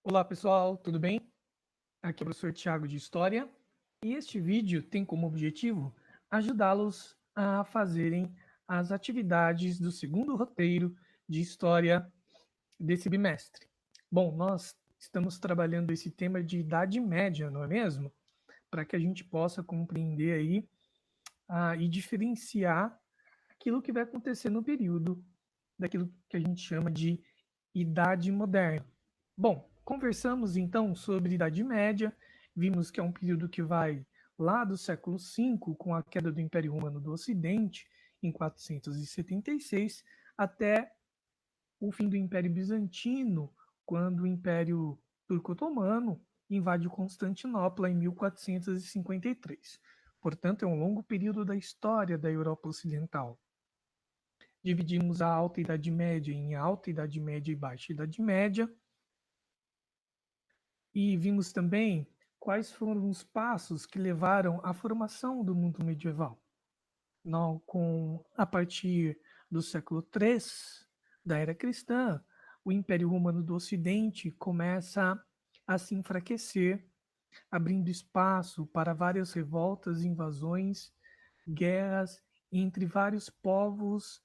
Olá pessoal, tudo bem? Aqui é o professor Tiago de História e este vídeo tem como objetivo ajudá-los a fazerem as atividades do segundo roteiro de História desse bimestre. Bom, nós estamos trabalhando esse tema de Idade Média, não é mesmo? Para que a gente possa compreender aí e diferenciar aquilo que vai acontecer no período daquilo que a gente chama de Idade Moderna. Bom, conversamos então sobre Idade Média, vimos que é um período que vai lá do século V, com a queda do Império Romano do Ocidente, em 476, até o fim do Império Bizantino, quando o Império Turco-Otomano invade Constantinopla em 1453. Portanto, é um longo período da história da Europa Ocidental. Dividimos a Alta Idade Média em Alta Idade Média e Baixa Idade Média. E vimos também quais foram os passos que levaram à formação do mundo medieval. Não, a partir do século III da era cristã, o Império Romano do Ocidente começa a se enfraquecer, abrindo espaço para várias revoltas, invasões, guerras entre vários povos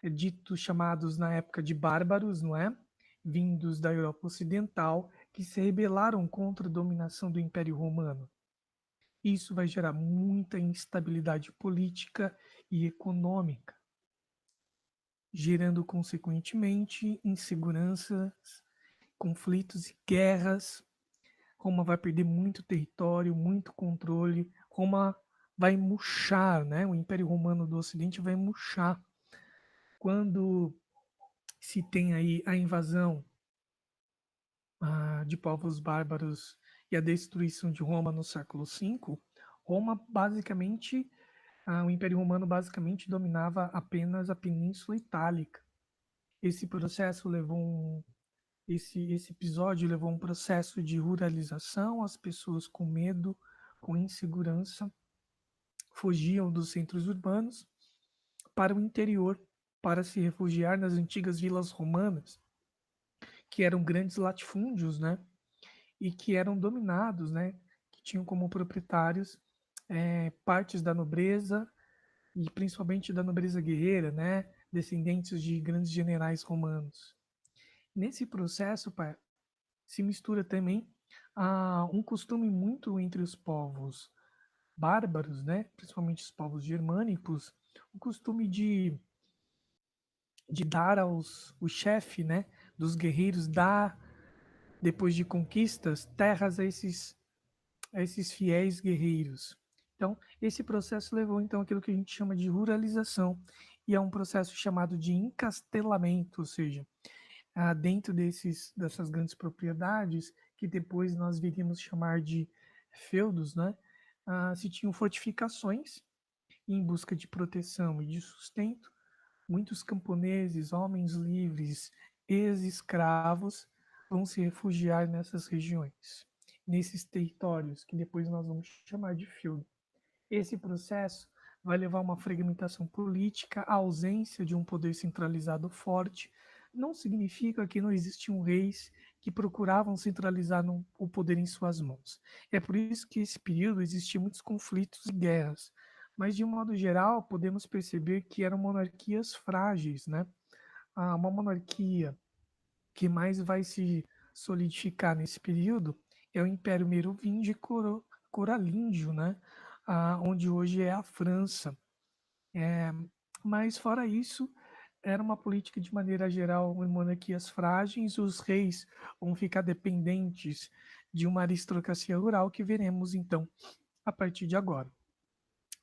ditos chamados na época de bárbaros, não é? Vindos da Europa Ocidental, que se rebelaram contra a dominação do Império Romano. Isso vai gerar muita instabilidade política e econômica, gerando consequentemente inseguranças, conflitos e guerras. Roma vai perder muito território, muito controle. Roma vai murchar, né? O Império Romano do Ocidente vai murchar. Quando se tem aí a invasão de povos bárbaros e a destruição de Roma no século V, Roma basicamente, o Império Romano basicamente dominava apenas a Península Itálica. Esse processo levou esse episódio levou a um processo de ruralização, as pessoas com medo, com insegurança, fugiam dos centros urbanos para o interior, para se refugiar nas antigas vilas romanas, que eram grandes latifúndios, né? E que eram dominados, né? Que tinham como proprietários partes da nobreza e principalmente da nobreza guerreira, né? Descendentes de grandes generais romanos. Nesse processo, se mistura também um costume muito entre os povos bárbaros, né? Principalmente os povos germânicos, o costume de dar o chefe, né? Dos guerreiros, dar depois de conquistas terras a esses fiéis guerreiros. Então, esse processo levou então aquilo que a gente chama de ruralização, e é um processo chamado de encastelamento, ou seja, dentro dessas grandes propriedades, que depois nós viríamos chamar de feudos, né? Se tinham fortificações em busca de proteção e de sustento. Muitos camponeses, homens livres, ex-escravos, vão se refugiar nessas regiões, nesses territórios, que depois nós vamos chamar de feudo. Esse processo vai levar a uma fragmentação política, a ausência de um poder centralizado forte. Não significa que não existiam reis que procuravam centralizar o poder em suas mãos. É por isso que esse período existiam muitos conflitos e guerras. Mas, de um modo geral, podemos perceber que eram monarquias frágeis, né? Uma monarquia que mais vai se solidificar nesse período é o Império Merovingio e Coralíngio, né? Onde hoje é a França. É, mas, fora isso, era uma política de maneira geral em monarquias frágeis, os reis vão ficar dependentes de uma aristocracia rural que veremos, então, a partir de agora.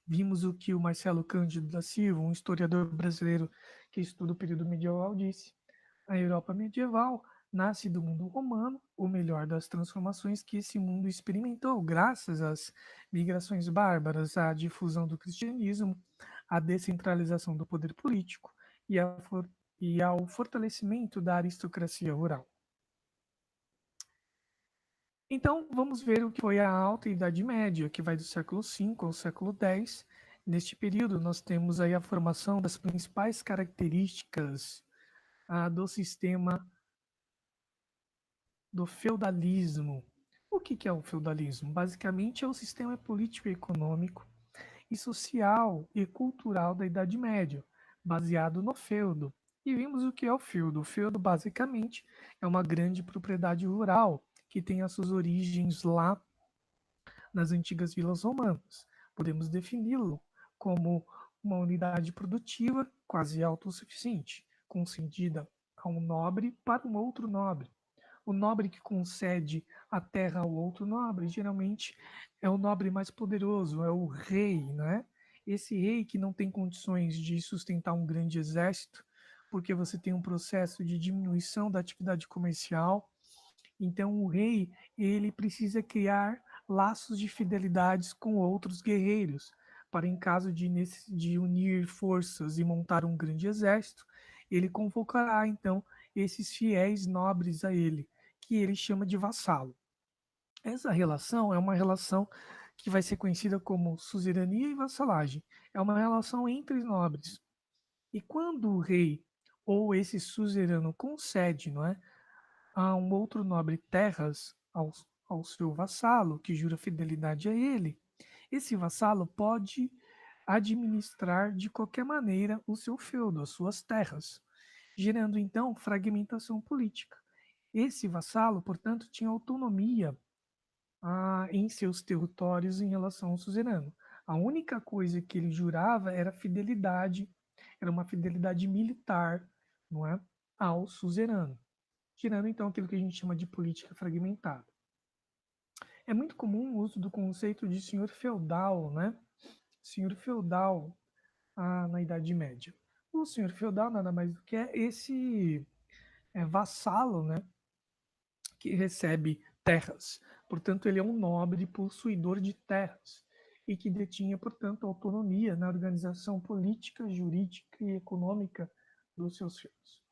Vimos o que o Marcelo Cândido da Silva, um historiador brasileiro que estuda o período medieval, disse. A Europa medieval nasce do mundo romano, o melhor das transformações que esse mundo experimentou, graças às migrações bárbaras, à difusão do cristianismo, à descentralização do poder político e ao fortalecimento da aristocracia rural. Então, vamos ver o que foi a Alta Idade Média, que vai do século V ao século X. Neste período, nós temos aí a formação das principais características do sistema do feudalismo. O que é o feudalismo? Basicamente é o sistema político e econômico e social e cultural da Idade Média, baseado no feudo. E vimos o que é o feudo. O feudo, basicamente, é uma grande propriedade rural que tem as suas origens lá nas antigas vilas romanas. Podemos defini-lo como uma unidade produtiva quase autossuficiente, concedida a um nobre para um outro nobre. O nobre que concede a terra ao outro nobre, geralmente é o nobre mais poderoso, é o rei, né? Esse rei que não tem condições de sustentar um grande exército, porque você tem um processo de diminuição da atividade comercial. Então o rei, ele precisa criar laços de fidelidades com outros guerreiros, para em caso de unir forças e montar um grande exército, ele convocará então esses fiéis nobres a ele, que ele chama de vassalo. Essa relação é uma relação que vai ser conhecida como suzerania e vassalagem. É uma relação entre nobres. E quando o rei ou esse suzerano concede, não é, a um outro nobre terras ao seu vassalo, que jura fidelidade a ele, esse vassalo pode administrar de qualquer maneira o seu feudo, as suas terras, gerando então fragmentação política. Esse vassalo, portanto, tinha autonomia em seus territórios em relação ao suzerano. A única coisa que ele jurava era fidelidade, era uma fidelidade militar, não é, ao suzerano, tirando então aquilo que a gente chama de política fragmentada. É muito comum o uso do conceito de senhor feudal, né? Senhor feudal na Idade Média. O senhor feudal nada mais do que é esse vassalo, né? Que recebe terras. Portanto, ele é um nobre possuidor de terras e que detinha, portanto, autonomia na organização política, jurídica e econômica dos seus filhos.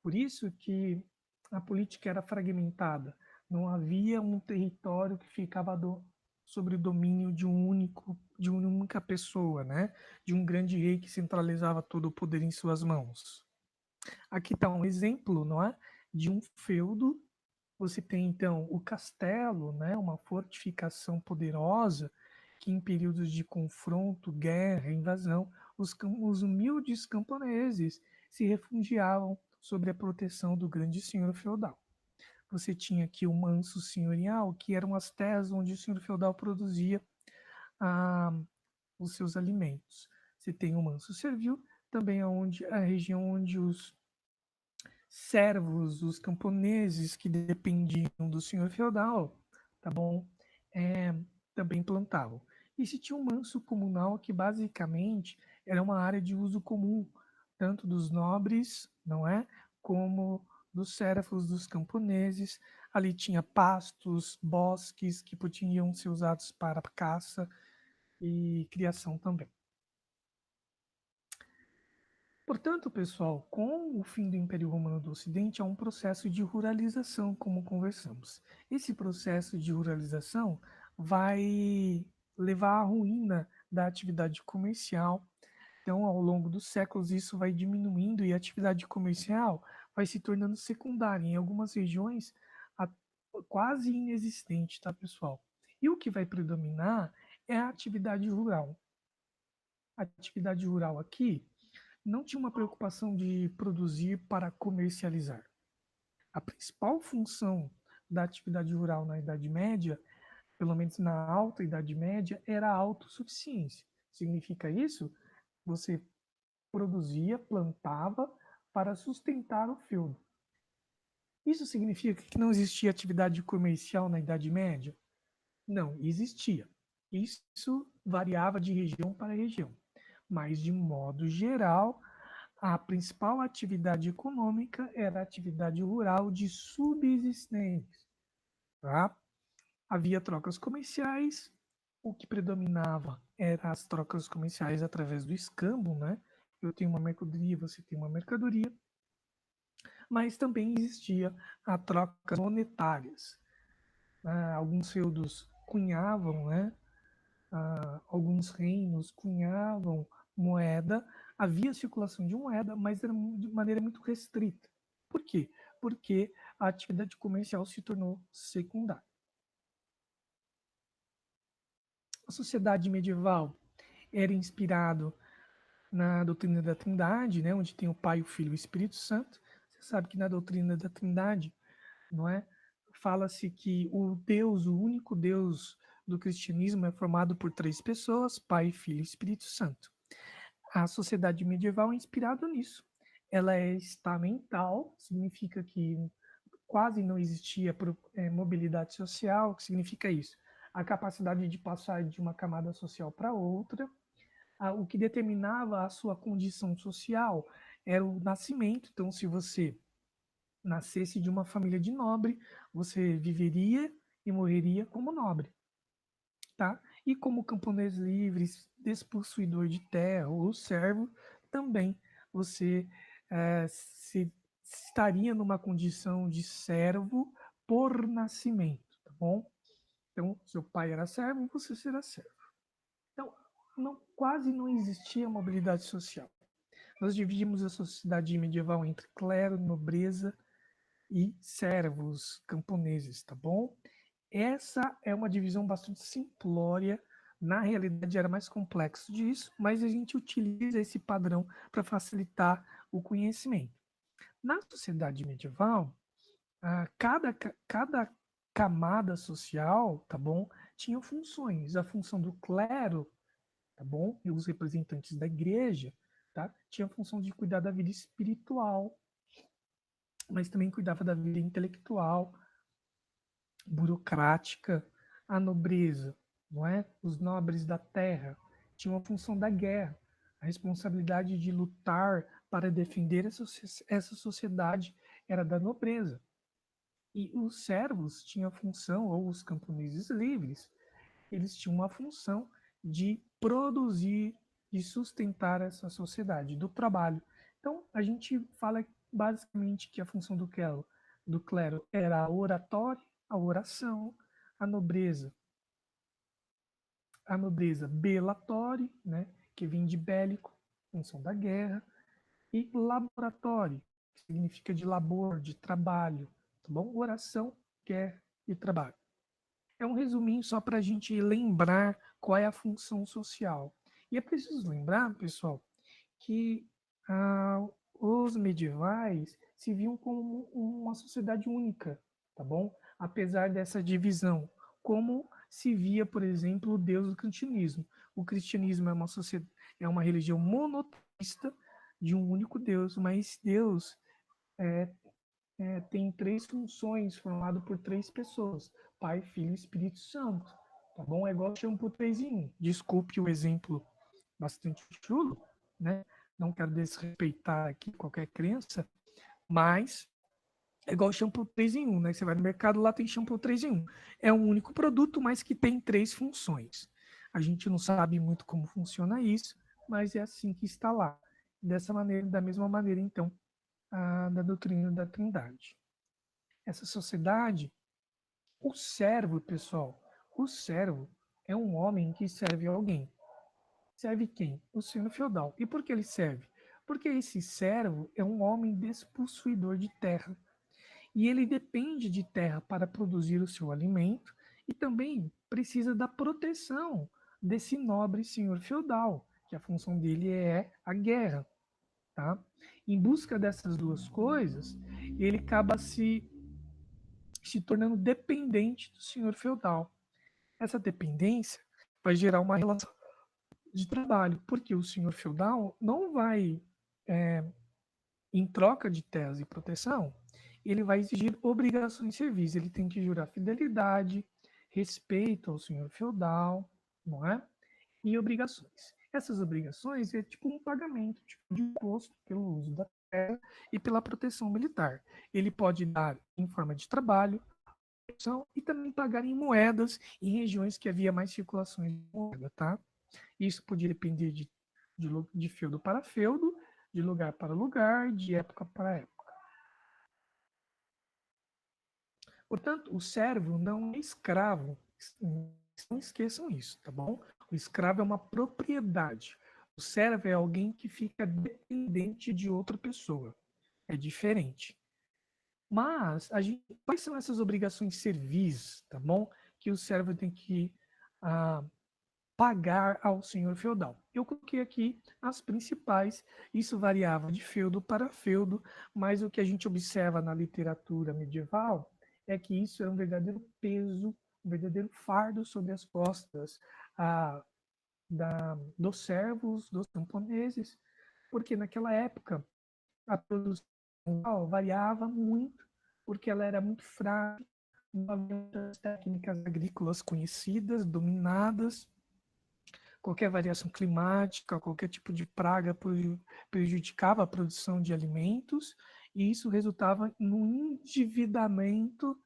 Por isso que a política era fragmentada. Não havia um território que ficava sobre o domínio de uma única pessoa, né? De um grande rei que centralizava todo o poder em suas mãos. Aqui está um exemplo, não é? De um feudo. Você tem então o castelo, né? Uma fortificação poderosa que em períodos de confronto, guerra, invasão, os humildes camponeses se refugiavam sob a proteção do grande senhor feudal. Você tinha aqui o manso senhorial, que eram as terras onde o senhor feudal produzia ah, os seus alimentos. Você tem o manso servil, também onde a região onde os servos, os camponeses que dependiam do senhor feudal, tá bom? É, também plantavam. E se tinha um manso comunal que basicamente era uma área de uso comum, tanto dos nobres, não é? Como dos servos, dos camponeses. Ali tinha pastos, bosques que podiam ser usados para caça e criação também. Portanto, pessoal, com o fim do Império Romano do Ocidente, há um processo de ruralização, como conversamos. Esse processo de ruralização vai levar à ruína da atividade comercial. Então, ao longo dos séculos, isso vai diminuindo e a atividade comercial vai se tornando secundária. Em algumas regiões, quase inexistente, tá, pessoal? E o que vai predominar é a atividade rural. A atividade rural aqui não tinha uma preocupação de produzir para comercializar. A principal função da atividade rural na Idade Média, pelo menos na Alta Idade Média, era a autossuficiência. Significa isso? Você produzia, plantava para sustentar o feudo. Isso significa que não existia atividade comercial na Idade Média? Não, existia. Isso variava de região para região. Mas, de modo geral, a principal atividade econômica era a atividade rural de subsistência. Tá? Havia trocas comerciais, o que predominava eram as trocas comerciais através do escambo, né? Eu tenho uma mercadoria, você tem uma mercadoria, mas também existia a trocas monetárias. Alguns feudos cunhavam, né? Alguns reinos cunhavam moeda, havia circulação de moeda, mas era de maneira muito restrita. Por quê? porque a atividade comercial se tornou secundária. A sociedade medieval era inspirado na doutrina da Trindade, né, onde tem o Pai, o Filho e o Espírito Santo. Você sabe que na doutrina da Trindade, não é? Fala-se que o Deus, o único Deus do cristianismo é formado por três pessoas, Pai, Filho e Espírito Santo. A sociedade medieval é inspirada nisso. Ela é estamental, significa que quase não existia mobilidade social. O que significa isso? A capacidade de passar de uma camada social para outra. O que determinava a sua condição social era o nascimento. Então, se você nascesse de uma família de nobre, você viveria e morreria como nobre, tá? E como camponês livre, despossuidor de terra ou servo, também você se estaria numa condição de servo por nascimento, tá bom? Então, seu pai era servo, você será servo. Então, quase não existia mobilidade social. Nós dividimos a sociedade medieval entre clero, nobreza e servos camponeses, tá bom? Essa é uma divisão bastante simplória. Na realidade, era mais complexo disso, mas a gente utiliza esse padrão para facilitar o conhecimento. Na sociedade medieval, cada camada social, tá bom, tinha funções. A função do clero, tá bom, e os representantes da igreja, tá, tinha a função de cuidar da vida espiritual, mas também cuidava da vida intelectual, burocrática. A nobreza, não é? Os nobres da terra tinham a função da guerra, a responsabilidade de lutar para defender essa sociedade era da nobreza. E os servos tinham a função, ou os camponeses livres, eles tinham uma função de produzir e sustentar essa sociedade, do trabalho. Então, a gente fala basicamente que a função do clero era a oratória, a oração, a nobreza. A nobreza belatório, né, que vem de bélico, função da guerra, e laboratório, que significa de labor, de trabalho, tá bom? Oração, guerra e trabalho. É um resuminho só para a gente lembrar qual é a função social. E é preciso lembrar, pessoal, que os medievais se viam como uma sociedade única, tá bom? Apesar dessa divisão, como se via, por exemplo, o Deus do cristianismo. O cristianismo é uma religião monoteísta de um único Deus, mas Deus tem três funções, formado por três pessoas: Pai, Filho e Espírito Santo. Tá bom? É igual shampoo 3 em 1. Desculpe o exemplo bastante chulo, né? Não quero desrespeitar aqui qualquer crença, mas é igual shampoo 3 em 1, né? Você vai no mercado, lá tem shampoo 3 em 1. É um único produto, mas que tem três funções. A gente não sabe muito como funciona isso, mas é assim que está lá. Dessa maneira, da mesma maneira, então, da doutrina da Trindade. Essa sociedade, o servo, pessoal, o servo é um homem que serve a alguém. Serve quem? O senhor feudal. E por que ele serve? Porque esse servo é um homem despossuidor de terra. E ele depende de terra para produzir o seu alimento e também precisa da proteção desse nobre senhor feudal, que a função dele é a guerra. Tá? Em busca dessas duas coisas, ele acaba se tornando dependente do senhor feudal. Essa dependência vai gerar uma relação de trabalho, porque o senhor feudal não vai, em troca de terras e proteção, ele vai exigir obrigações de serviço. Ele tem que jurar fidelidade, respeito ao senhor feudal, não é? E obrigações. Essas obrigações é tipo um pagamento, tipo de imposto pelo uso da terra e pela proteção militar. Ele pode dar em forma de trabalho, e também pagar em moedas em regiões que havia mais circulações de moeda, tá? Isso podia depender de feudo para feudo, de lugar para lugar, de época para época. Portanto, o servo não é escravo. Não esqueçam isso, tá bom? O escravo é uma propriedade. O servo é alguém que fica dependente de outra pessoa. É diferente. Mas quais são essas obrigações servis, tá bom? Que o servo tem que pagar ao senhor feudal. Eu coloquei aqui as principais, isso variava de feudo para feudo, mas o que a gente observa na literatura medieval é que isso é um verdadeiro peso, um verdadeiro fardo sobre as costas dos servos, dos camponeses, porque naquela época a produção variava muito, porque ela era muito frágil, não havia muitas técnicas agrícolas conhecidas, dominadas, qualquer variação climática, qualquer tipo de praga prejudicava a produção de alimentos, e isso resultava no endividamento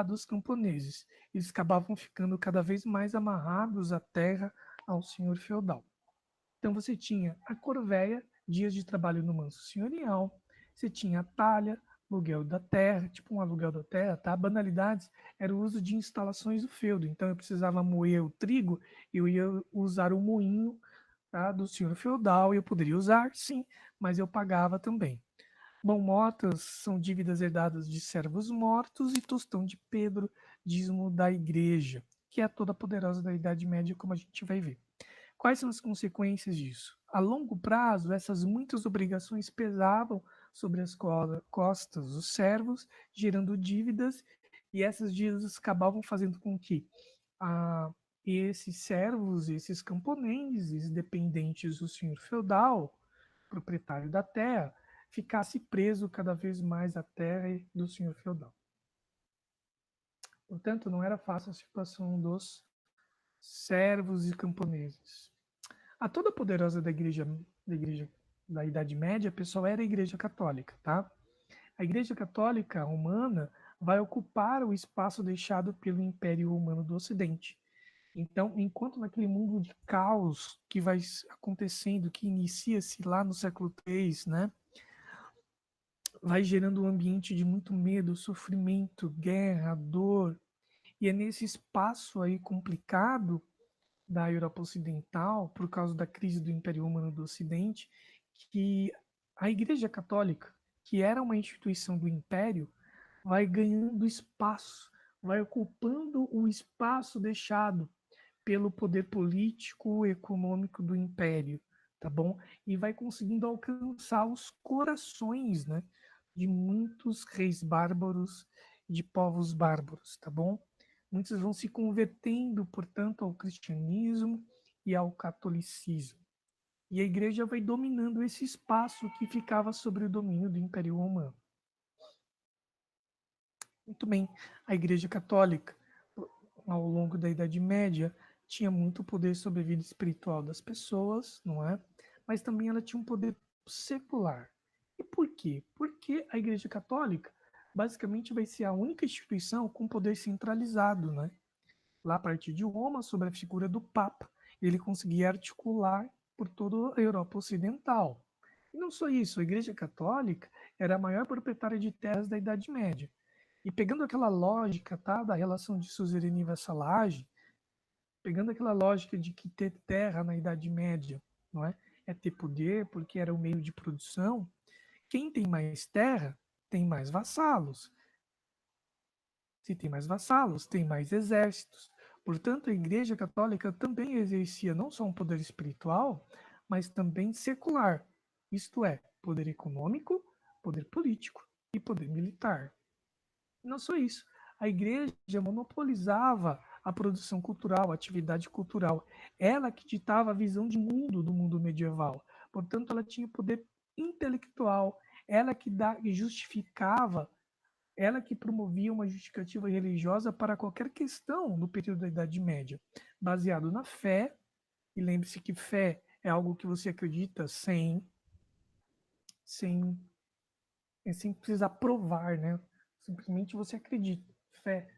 dos camponeses. Eles acabavam ficando cada vez mais amarrados à terra, ao senhor feudal. Então você tinha a corvéia, dias de trabalho no manso senhorial, você tinha a talha, aluguel da terra, tipo um aluguel da terra, tá? Banalidades era o uso de instalações do feudo. Então eu precisava moer o trigo, eu ia usar o moinho, tá, do senhor feudal, eu poderia usar, sim, mas eu pagava também. Bom, motas são dívidas herdadas de servos mortos e tostão de Pedro, dízimo da igreja, que é toda poderosa da Idade Média, como a gente vai ver. Quais são as consequências disso? A longo prazo, essas muitas obrigações pesavam sobre as costas dos servos, gerando dívidas, e essas dívidas acabavam fazendo com que ah, esses servos, esses camponeses, dependentes do senhor feudal, proprietário da terra, ficasse preso cada vez mais à terra do senhor feudal. Portanto, não era fácil a situação dos servos e camponeses. A toda poderosa da igreja da Idade Média, pessoal, era a Igreja Católica, tá? A Igreja Católica Romana vai ocupar o espaço deixado pelo Império Romano do Ocidente. Então, enquanto naquele mundo de caos que vai acontecendo, que inicia-se lá no século III, né, vai gerando um ambiente de muito medo, sofrimento, guerra, dor, e é nesse espaço aí complicado da Europa Ocidental, por causa da crise do Império Romano do Ocidente, que a Igreja Católica, que era uma instituição do Império, vai ganhando espaço, vai ocupando o espaço deixado pelo poder político e econômico do Império, tá bom? E vai conseguindo alcançar os corações, né, de muitos reis bárbaros, de povos bárbaros, tá bom? Muitos vão se convertendo, portanto, ao cristianismo e ao catolicismo. E a igreja vai dominando esse espaço que ficava sob o domínio do Império Romano. Muito bem, a Igreja Católica, ao longo da Idade Média, tinha muito poder sobre a vida espiritual das pessoas, não é? Mas também ela tinha um poder secular. E por quê? Porque a Igreja Católica basicamente vai ser a única instituição com poder centralizado, né? Lá a partir de Roma, sobre a figura do Papa, ele conseguia articular por toda a Europa Ocidental. E não só isso, a Igreja Católica era a maior proprietária de terras da Idade Média. E pegando aquela lógica, tá, da relação de suzerania e vassalagem, pegando aquela lógica de que ter terra na Idade Média, não é, é ter poder, porque era o meio de produção. Quem tem mais terra tem mais vassalos. Se tem mais vassalos, tem mais exércitos. Portanto, a Igreja Católica também exercia não só um poder espiritual, mas também secular, isto é, poder econômico, poder político e poder militar. Não só isso, a igreja monopolizava a produção cultural, a atividade cultural. Ela que ditava a visão de mundo do mundo medieval. Portanto, ela tinha poder intelectual, ela que justificava, ela que promovia uma justificativa religiosa para qualquer questão no período da Idade Média, baseado na fé, e lembre-se que fé é algo que você acredita sem, sem precisar provar, né? Simplesmente você acredita. Fé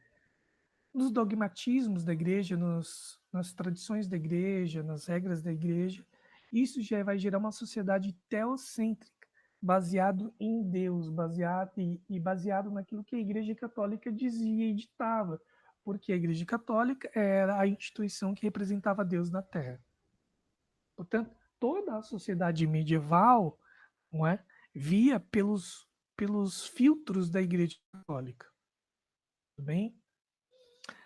nos dogmatismos da igreja, nas tradições da igreja, nas regras da igreja, isso já vai gerar uma sociedade teocêntrica, baseado em Deus, baseado naquilo que a Igreja Católica dizia e ditava, porque a Igreja Católica era a instituição que representava Deus na Terra. Portanto, toda a sociedade medieval, não é, via pelos filtros da Igreja Católica. Tudo bem?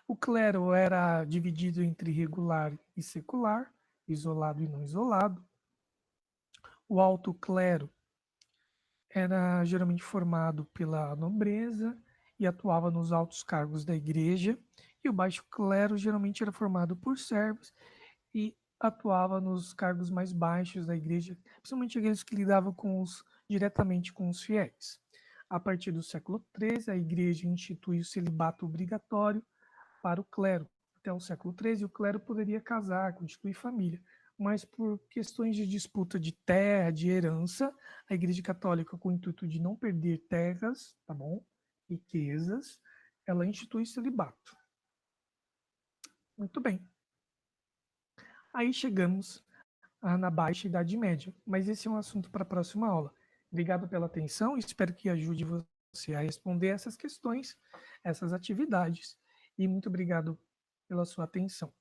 O clero era dividido entre regular e secular, isolado e não isolado. O alto clero era geralmente formado pela nobreza e atuava nos altos cargos da igreja, e o baixo clero geralmente era formado por servos e atuava nos cargos mais baixos da igreja, principalmente aqueles que lidavam diretamente com os fiéis. A partir do século XIII, a igreja institui o celibato obrigatório para o clero. Até o século XIII, o clero poderia casar, constituir família, mas por questões de disputa de terra, de herança, a Igreja Católica, com o intuito de não perder terras, tá bom? Riquezas, ela institui celibato. Muito bem. Aí chegamos na Baixa Idade Média, mas esse é um assunto para a próxima aula. Obrigado pela atenção, espero que ajude você a responder essas questões, essas atividades, e muito obrigado pela sua atenção.